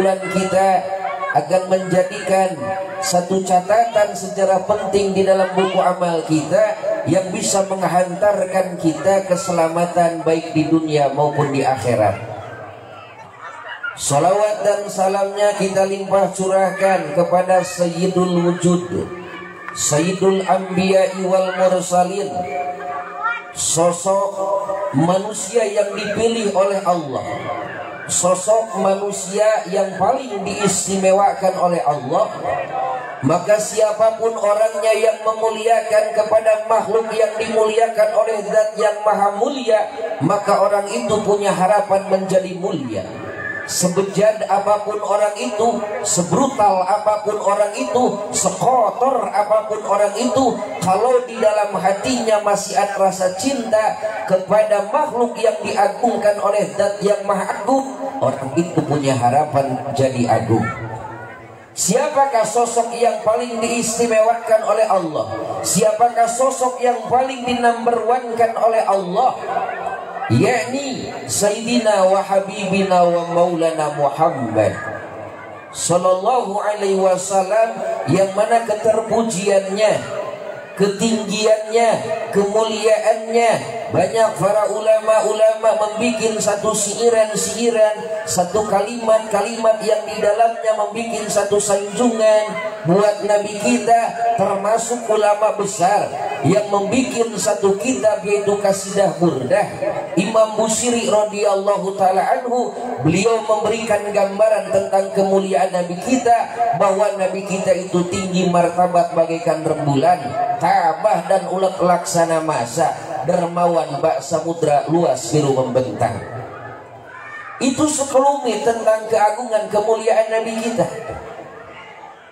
perkumpulan kita akan menjadikan satu catatan sejarah penting di dalam buku amal kita yang bisa menghantarkan kita keselamatan baik di dunia maupun di akhirat. Salawat dan salamnya kita limpah curahkan kepada Sayyidul Wujud, Sayyidul Anbiya wal Mursalin, sosok manusia yang dipilih oleh Allah, sosok manusia yang paling diistimewakan oleh Allah. Maka siapapun orangnya yang memuliakan kepada makhluk yang dimuliakan oleh Zat yang maha mulia, maka orang itu punya harapan menjadi mulia. Sebejat apapun orang itu, sebrutal apapun orang itu, sekotor apapun orang itu, kalau di dalam hatinya masih ada rasa cinta kepada makhluk yang diagungkan oleh Zat yang maha agung, orang itu punya harapan jadi agung. Siapakah sosok yang paling diistimewakan oleh Allah? Siapakah sosok yang paling dinumber-one-kan oleh Allah? Yakni Sayyidina wa Habibina wa Maulana Muhammad Sallallahu alaihi wasallam, yang mana keterpujiannya, ketinggiannya, kemuliaannya, banyak para ulama-ulama membikin satu siiran-siiran, satu kalimat-kalimat yang di dalamnya membikin satu sanjungan buat Nabi kita, termasuk ulama besar yang membikin satu kitab yaitu Qasidah Burdah. Imam Busiri radhiyallahu taala anhu, beliau memberikan gambaran tentang kemuliaan Nabi kita, bahwa Nabi kita itu tinggi martabat bagaikan rembulan, tabah dan ulet laksana masa, dermawan bak samudra luas biru membentang. Itu sekelumit tentang keagungan kemuliaan Nabi kita.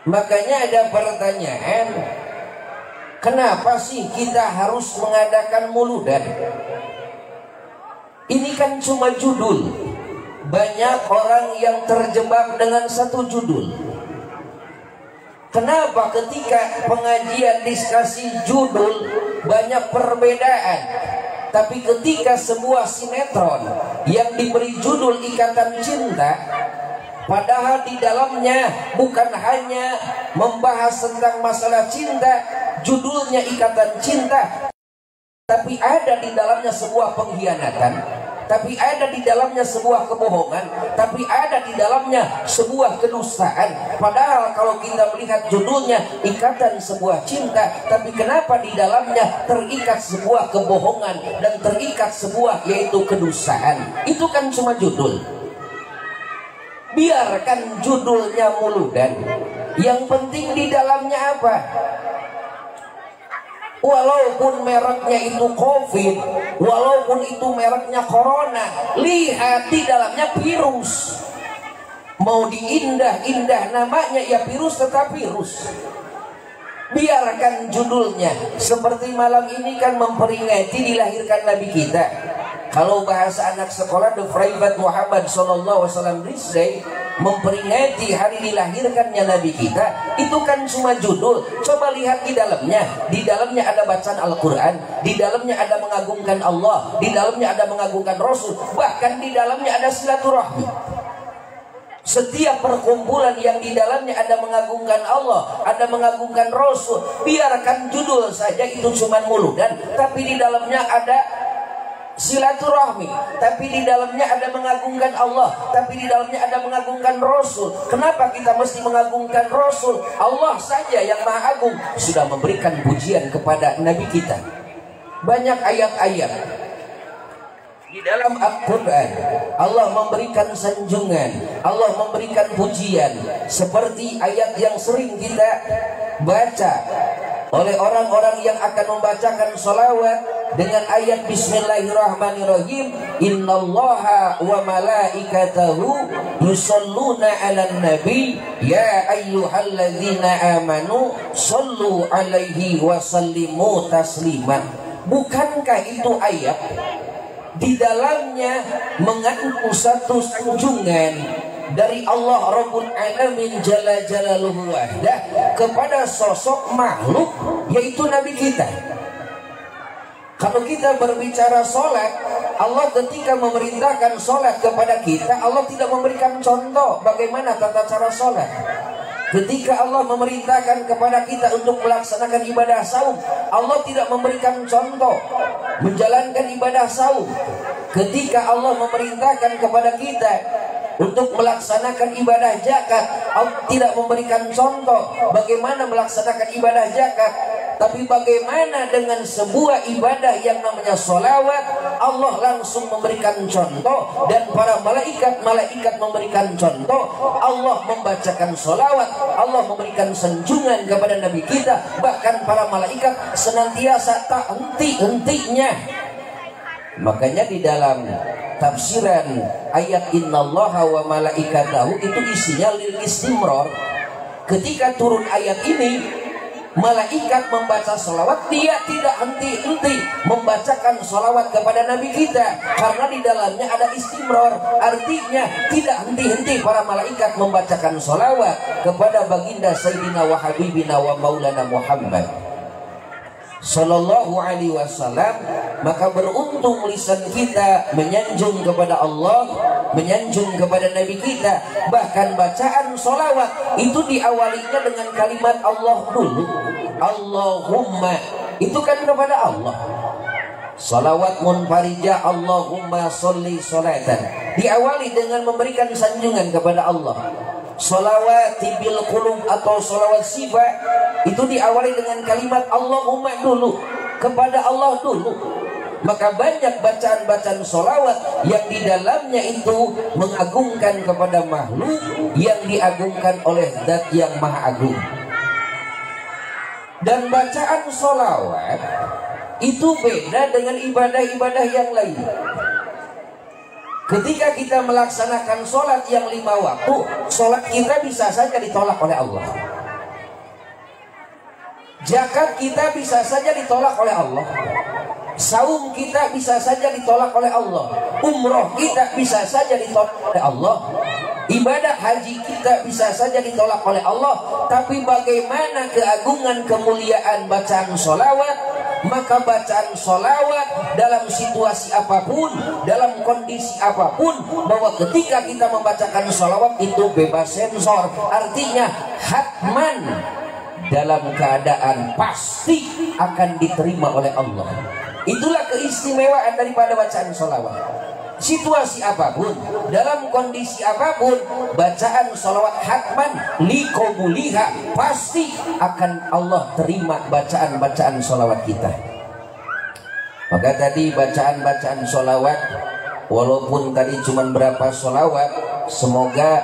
Makanya ada pertanyaan, kenapa sih kita harus mengadakan muludan? Ini kan cuma judul. Banyak orang yang terjebak dengan satu judul. Kenapa ketika pengajian diskusi judul banyak perbedaan, tapi ketika sebuah sinetron yang diberi judul Ikatan Cinta, padahal di dalamnya bukan hanya membahas tentang masalah cinta, judulnya Ikatan Cinta, tapi ada di dalamnya sebuah pengkhianatan, tapi ada di dalamnya sebuah kebohongan, tapi ada di dalamnya sebuah kedustaan. Padahal kalau kita melihat judulnya Ikatan Sebuah Cinta, tapi kenapa di dalamnya terikat sebuah kebohongan dan terikat sebuah yaitu kedustaan? Itu kan cuma judul. Biarkan judulnya muludan, yang penting di dalamnya apa? Walaupun mereknya itu COVID, walaupun itu mereknya Corona, lihat di dalamnya virus. Mau diindah-indah namanya, ya virus tetap virus. Biarkan judulnya. Seperti malam ini kan memperingati dilahirkan Nabi kita. Kalau bahasa anak sekolah, The Private Muhammad Sallallahu Alaihi Wasallam Day, memperingati hari dilahirkannya Nabi kita, itu kan cuma judul. Coba lihat di dalamnya. Di dalamnya ada bacaan Al-Quran, di dalamnya ada mengagungkan Allah, di dalamnya ada mengagungkan Rasul, bahkan di dalamnya ada silaturahmi. Setiap perkumpulan yang di dalamnya ada mengagungkan Allah, ada mengagungkan Rasul, biarkan judul saja itu cuma muludan, tapi di dalamnya ada silaturahmi, tapi di dalamnya ada mengagungkan Allah, tapi di dalamnya ada mengagungkan Rasul. Kenapa kita mesti mengagungkan Rasul? Allah saja yang maha agung sudah memberikan pujian kepada Nabi kita. Banyak ayat-ayat di dalam Al-Quran, Allah memberikan sanjungan, Allah memberikan pujian, seperti ayat yang sering kita baca oleh orang-orang yang akan membacakan sholawat dengan ayat Bismillahirrahmanirrahim, Innallaha wa malaikatahu yusalluna 'alan nabi ya ayyuhalladzina amanu sallu 'alaihi wa sallimu taslima. Bukankah itu ayat di dalamnya mengandung satu sanjungan dari Allah Rabbul Alamin Jalla Jalaluhu Wahdah kepada sosok makhluk yaitu Nabi kita. Kalau kita berbicara sholat, Allah ketika memerintahkan sholat kepada kita, Allah tidak memberikan contoh bagaimana tata cara sholat. Ketika Allah memerintahkan kepada kita untuk melaksanakan ibadah saum, Allah tidak memberikan contoh menjalankan ibadah saum. Ketika Allah memerintahkan kepada kita untuk melaksanakan ibadah zakat, Allah tidak memberikan contoh bagaimana melaksanakan ibadah zakat. Tapi bagaimana dengan sebuah ibadah yang namanya sholawat, Allah langsung memberikan contoh, dan para malaikat memberikan contoh. Allah membacakan sholawat, Allah memberikan sanjungan kepada Nabi kita. Bahkan para malaikat senantiasa tak henti-hentinya. Makanya di dalam tafsiran ayat innallaha wa malaikatahu itu isinya lil istimrar. Ketika turun ayat ini, malaikat membaca salawat, dia tidak henti-henti membacakan salawat kepada Nabi kita, karena di dalamnya ada istimrar. Artinya tidak henti-henti para malaikat membacakan salawat kepada baginda Sayyidina wa Habibina wa Maulana Muhammad Sallallahu alaihi wasallam. Maka beruntung lisan kita menyanjung kepada Allah, menyanjung kepada Nabi kita. Bahkan bacaan sholawat itu diawalinya dengan kalimat Allah dulu. Allahumma, itu kan kepada Allah. Salawat munfarijah, Allahumma sholli sholatan, diawali dengan memberikan sanjungan kepada Allah. Salawat bil qulub atau salawat sifat itu diawali dengan kalimat Allahumma dulu, kepada Allah dulu. Maka banyak bacaan-bacaan salawat yang di dalamnya itu mengagungkan kepada makhluk yang diagungkan oleh Zat yang Maha Agung. Dan bacaan salawat itu beda dengan ibadah-ibadah yang lain. Ketika kita melaksanakan sholat yang 5 waktu, sholat kita bisa saja ditolak oleh Allah. Zakat kita bisa saja ditolak oleh Allah. Saum kita bisa saja ditolak oleh Allah. Umroh kita bisa saja ditolak oleh Allah. Ibadah haji kita bisa saja ditolak oleh Allah. Tapi bagaimana keagungan kemuliaan bacaan sholawat? Maka bacaan sholawat dalam situasi apapun, dalam kondisi apapun, bahwa ketika kita membacakan sholawat itu bebas sensor. Artinya hatman, dalam keadaan pasti akan diterima oleh Allah. Itulah keistimewaan daripada bacaan sholawat. Situasi apapun, dalam kondisi apapun, bacaan sholawat hatman likobuliha, pasti akan Allah terima bacaan-bacaan sholawat kita. Maka tadi bacaan-bacaan sholawat, walaupun tadi cuma berapa sholawat, semoga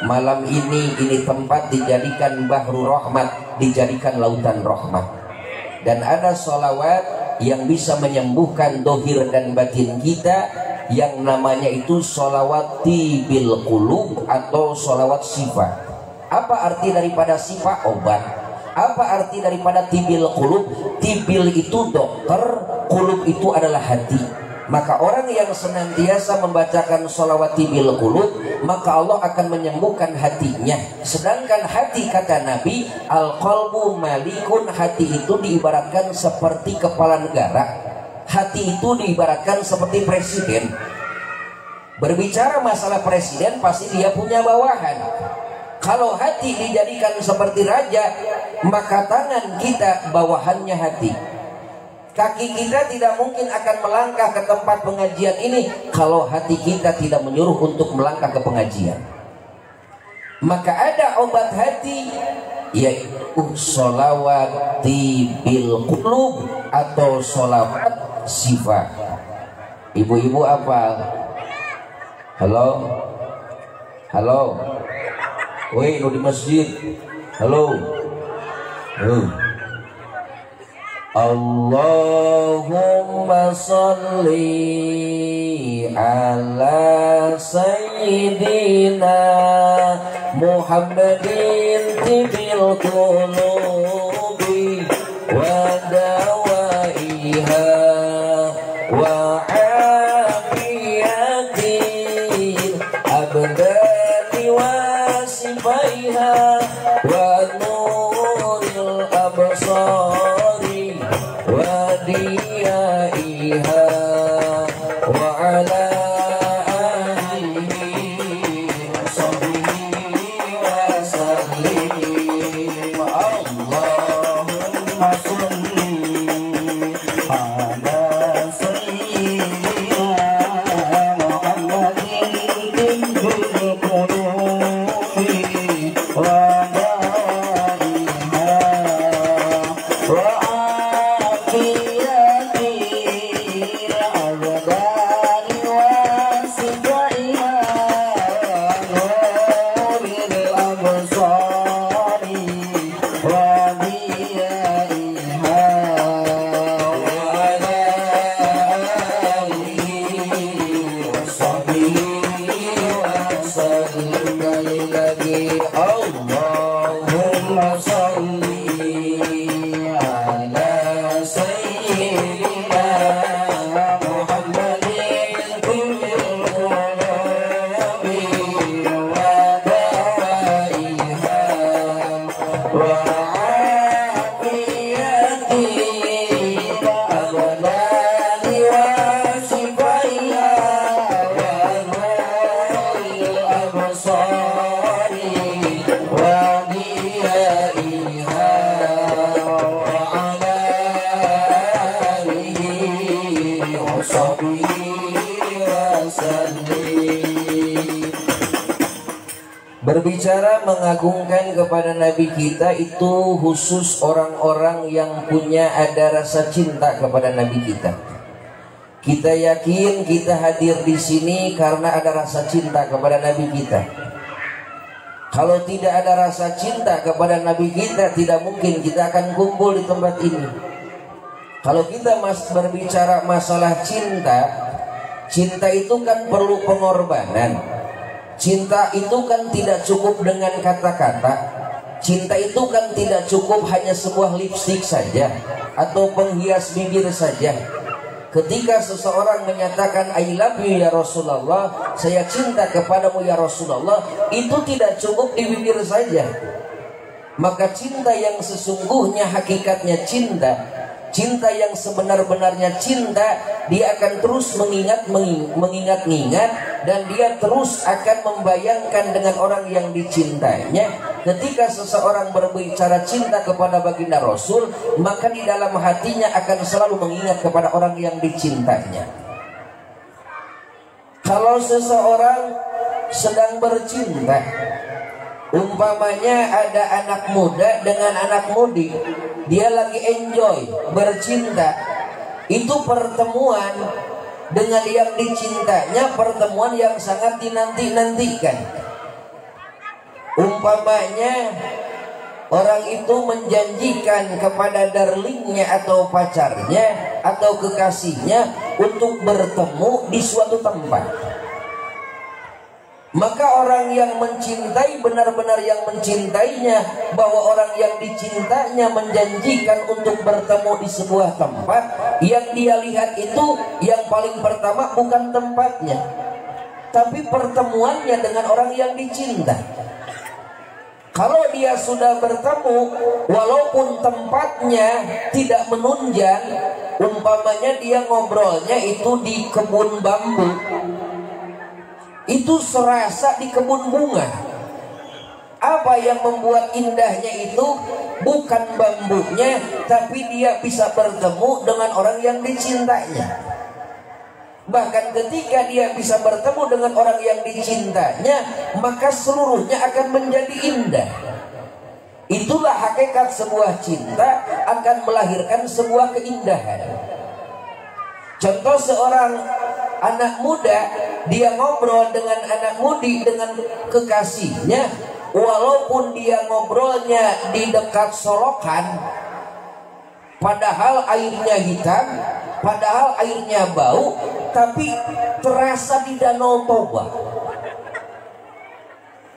malam ini tempat dijadikan bahru rahmat, dijadikan lautan rahmat. Dan ada sholawat yang bisa menyembuhkan dohir dan batin kita, yang namanya itu sholawat tibil qulub atau sholawat sifat. Apa arti daripada sifat? Obat. Apa arti daripada tibil qulub? Tibil itu dokter, qulub itu adalah hati. Maka orang yang senantiasa membacakan sholawat tibil qulub, maka Allah akan menyembuhkan hatinya. Sedangkan hati, kata Nabi, al-qalbu malikun, hati itu diibaratkan seperti kepala negara. Hati itu diibaratkan seperti presiden. Berbicara masalah presiden, pasti dia punya bawahan. Kalau hati dijadikan seperti raja, maka tangan kita bawahannya hati. Kaki kita tidak mungkin akan melangkah ke tempat pengajian ini kalau hati kita tidak menyuruh untuk melangkah ke pengajian. Maka ada obat hati, yaitu sholawat bil qulub atau sholawat sifat. Ibu-ibu apa? Halo? Halo? Woi, di masjid. Halo? Allahumma salli ala sayyidina Muhammadin tibil qulubi wa dawaiha wa afiyatin abdani wa sifaiha wa nuril absari wa diyaiha wa sholli wa sallim. Berbicara mengagungkan kepada Nabi kita itu khusus orang-orang yang punya ada rasa cinta kepada Nabi kita. Kita yakin kita hadir di sini karena ada rasa cinta kepada Nabi kita. Kalau tidak ada rasa cinta kepada Nabi kita, tidak mungkin kita akan kumpul di tempat ini. Kalau kita berbicara masalah cinta, cinta itu kan perlu pengorbanan. Cinta itu kan tidak cukup dengan kata-kata. Cinta itu kan tidak cukup hanya sebuah lipstik saja atau penghias bibir saja. Ketika seseorang menyatakan I love you ya Rasulullah, saya cinta kepadamu ya Rasulullah, itu tidak cukup di bibir saja. Maka cinta yang sesungguhnya, hakikatnya cinta, cinta yang sebenar-benarnya cinta, dia akan terus mengingat-ingat dan dia terus akan membayangkan dengan orang yang dicintainya. Ketika seseorang berbicara cinta kepada baginda Rasul, maka di dalam hatinya akan selalu mengingat kepada orang yang dicintainya. Kalau seseorang sedang bercinta, umpamanya ada anak muda dengan anak mudi, dia lagi enjoy bercinta, itu pertemuan dengan yang dicintanya, pertemuan yang sangat dinanti-nantikan. Umpamanya orang itu menjanjikan kepada darlingnya atau pacarnya atau kekasihnya untuk bertemu di suatu tempat. Maka orang yang mencintai, benar-benar yang mencintainya, bahwa orang yang dicintanya menjanjikan untuk bertemu di sebuah tempat, yang dia lihat itu yang paling pertama bukan tempatnya, tapi pertemuannya dengan orang yang dicinta. Kalau dia sudah bertemu, walaupun tempatnya tidak menunjang, umpamanya dia ngobrolnya itu di kebun bambu, itu serasa di kebun bunga. Apa yang membuat indahnya itu bukan bambunya, tapi dia bisa bertemu dengan orang yang dicintainya. Bahkan ketika dia bisa bertemu dengan orang yang dicintainya, maka seluruhnya akan menjadi indah. Itulah hakikat sebuah cinta, akan melahirkan sebuah keindahan. Contoh seorang anak muda, dia ngobrol dengan anak mudi, dengan kekasihnya, walaupun dia ngobrolnya di dekat solokan, padahal airnya hitam, padahal airnya bau, tapi terasa di Danau Toba.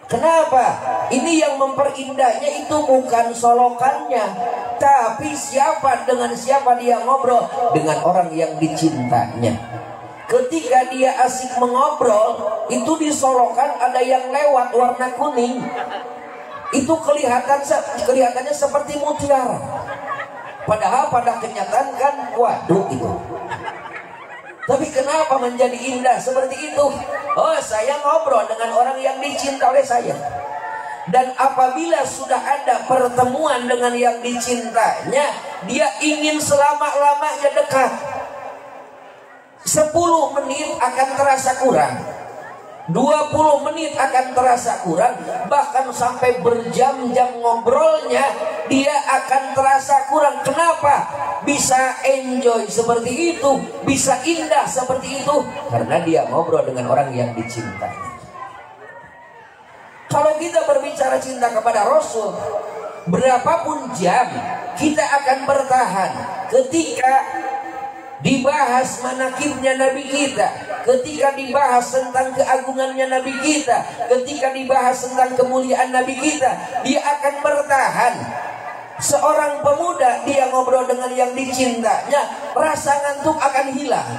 Kenapa? Ini yang memperindahnya itu bukan solokannya, tapi dengan siapa dia ngobrol, dengan orang yang dicintanya. Ketika dia asik mengobrol, itu di solokan ada yang lewat warna kuning, itu kelihatannya seperti mutiara, padahal pada kenyataan kan waduk itu. Tapi kenapa menjadi indah seperti itu? Oh, saya ngobrol dengan orang yang dicinta oleh saya. Dan apabila sudah ada pertemuan dengan yang dicintanya, dia ingin selama-lamanya dekat. 10 menit akan terasa kurang, 20 menit akan terasa kurang, bahkan sampai berjam-jam ngobrolnya dia akan terasa kurang. Kenapa? Bisa enjoy seperti itu, bisa indah seperti itu, karena dia ngobrol dengan orang yang dicintainya. Kalau kita berbicara cinta kepada Rasul, berapapun jam kita akan bertahan ketika dibahas manakibnya Nabi kita, ketika dibahas tentang keagungannya Nabi kita, ketika dibahas tentang kemuliaan Nabi kita, dia akan bertahan. Seorang pemuda, dia ngobrol dengan yang dicintanya, rasa ngantuk akan hilang,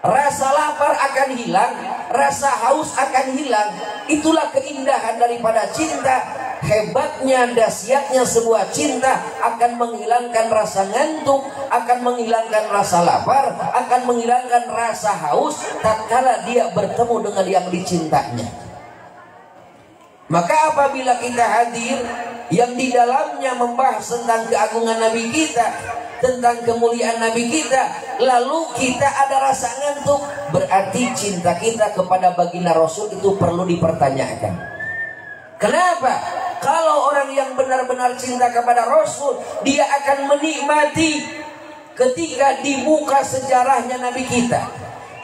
rasa lapar akan hilang, rasa haus akan hilang. Itulah keindahan daripada cinta. Hebatnya, dahsyatnya sebuah cinta, akan menghilangkan rasa ngantuk, akan menghilangkan rasa lapar, akan menghilangkan rasa haus tatkala dia bertemu dengan yang dicintanya. Maka apabila kita hadir yang di dalamnya membahas tentang keagungan Nabi kita, tentang kemuliaan Nabi kita, lalu kita ada rasa ngantuk, berarti cinta kita kepada baginda Rasul itu perlu dipertanyakan. Kenapa? Kalau orang yang benar-benar cinta kepada Rasul, dia akan menikmati ketika dibuka sejarahnya Nabi kita.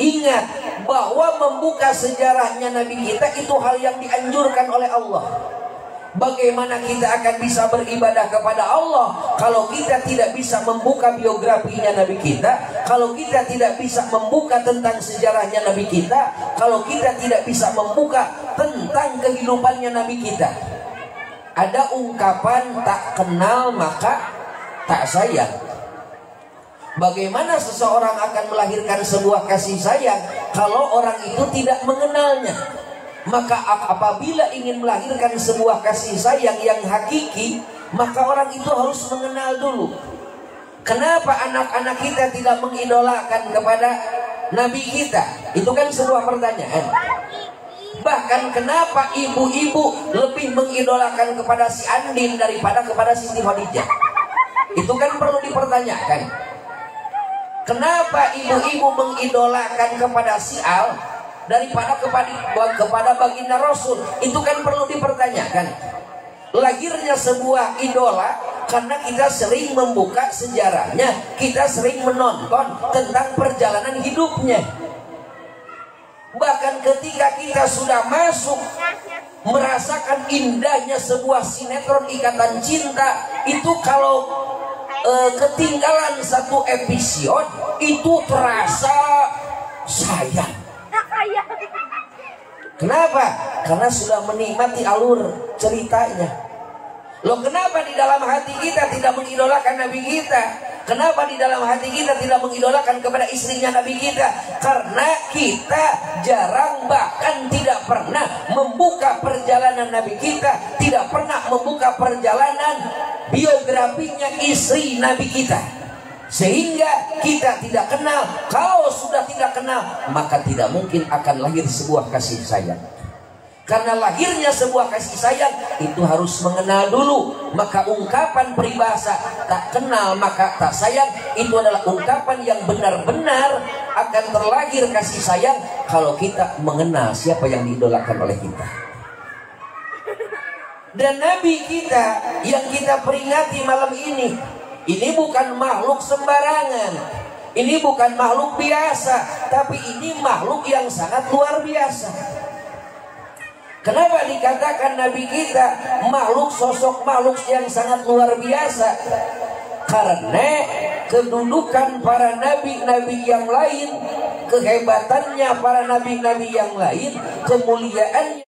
Ingat bahwa membuka sejarahnya Nabi kita itu hal yang dianjurkan oleh Allah. Bagaimana kita akan bisa beribadah kepada Allah kalau kita tidak bisa membuka biografinya Nabi kita, kalau kita tidak bisa membuka tentang sejarahnya Nabi kita, kalau kita tidak bisa membuka tentang kehidupannya Nabi kita. Ada ungkapan tak kenal maka tak sayang. Bagaimana seseorang akan melahirkan sebuah kasih sayang kalau orang itu tidak mengenalnya? Maka apabila ingin melahirkan sebuah kasih sayang yang hakiki, maka orang itu harus mengenal dulu. Kenapa anak-anak kita tidak mengidolakan kepada Nabi kita? Itu kan sebuah pertanyaan. Bahkan kenapa ibu-ibu lebih mengidolakan kepada si Andin daripada kepada Siti Khadijah? Itu kan perlu dipertanyakan. Kenapa ibu-ibu mengidolakan kepada si Al daripada kepada baginda Rasul? Itu kan perlu dipertanyakan. Lahirnya sebuah idola karena kita sering membuka sejarahnya, kita sering menonton tentang perjalanan hidupnya. Bahkan ketika kita sudah masuk merasakan indahnya sebuah sinetron Ikatan Cinta, itu kalau ketinggalan satu episode itu terasa sayang. Kenapa? Karena sudah menikmati alur ceritanya. Loh, kenapa di dalam hati kita tidak mengidolakan Nabi kita? Kenapa di dalam hati kita tidak mengidolakan kepada istrinya Nabi kita? Karena kita jarang, bahkan tidak pernah membuka perjalanan Nabi kita, tidak pernah membuka perjalanan biografinya istri Nabi kita, sehingga kita tidak kenal. Kalau sudah tidak kenal, maka tidak mungkin akan lahir sebuah kasih sayang. Karena lahirnya sebuah kasih sayang itu harus mengenal dulu. Maka ungkapan peribahasa tak kenal maka tak sayang itu adalah ungkapan yang benar-benar akan terlahir kasih sayang kalau kita mengenal siapa yang diidolakan oleh kita. Dan Nabi kita yang kita peringati malam ini bukan makhluk sembarangan, ini bukan makhluk biasa, tapi ini makhluk yang sangat luar biasa. Kenapa dikatakan Nabi kita makhluk, sosok makhluk yang sangat luar biasa? Karena kedudukan para nabi-nabi yang lain, kehebatannya para nabi-nabi yang lain, kemuliaannya